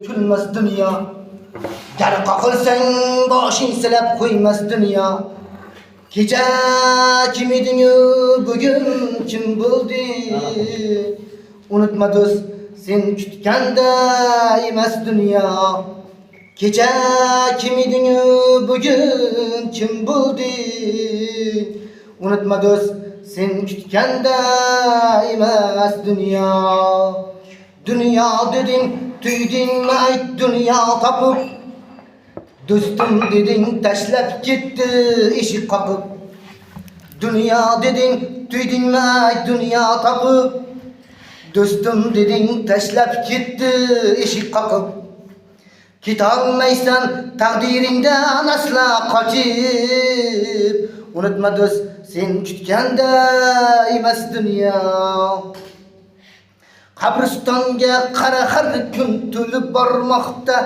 Kulmas dünya. Gar qoqilsang boshing silab qo'ymas dunyo. Kecha kim eding-u, bugun kim bo'ldi? Unutma do'st, sen kutganda emas dunyo. Kecha kim eding-u, bugun kim bo'ldi? Unutma do'st, sen kutganda emas dunyo. Dünya dedin, tüydinmi ayt dünya tapıp. Dostum dedin, tashlab ketdi eshik qoqib. Dünya dedin, tüydinmi ayt dünya tapıp. Dostum dedin, tashlab ketdi eshik qoqib. Ketolmaysan taqdiringdan asla qochib. Unutma do'st, sen kutganda emas dunyo. Qabristonga qara har kun to'lib bormoqda.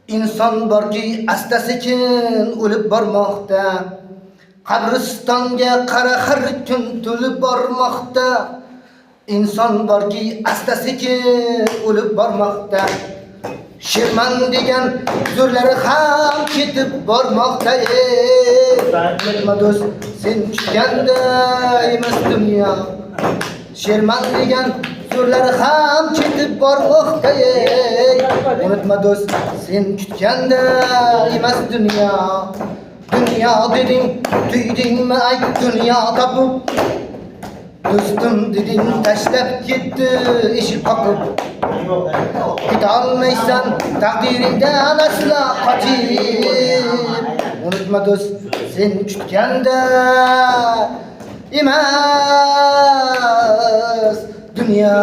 İnson borki asta-sekin o'lib bormoqda. Qabristonga qara har kun to'lib bormoqda. İnson borki asta-sekin o'lib bormoqda. Sherman degan zo'rlari ham ketib bormoqda. Unutma do'st, sen kutganda emas dunyo. Sherman degan zo'rlari ham ketib bormoqda. Unutma do'st, sen kutganda emas dunyo. Dunyo deding, tuydingmi ayt dunyo topib. Do'stim deding, tashlab ketdi eshik qoqib. Ketolmaysan taqdiringdan asla qochib. Unutma do'st, sen kutganda emas dünya.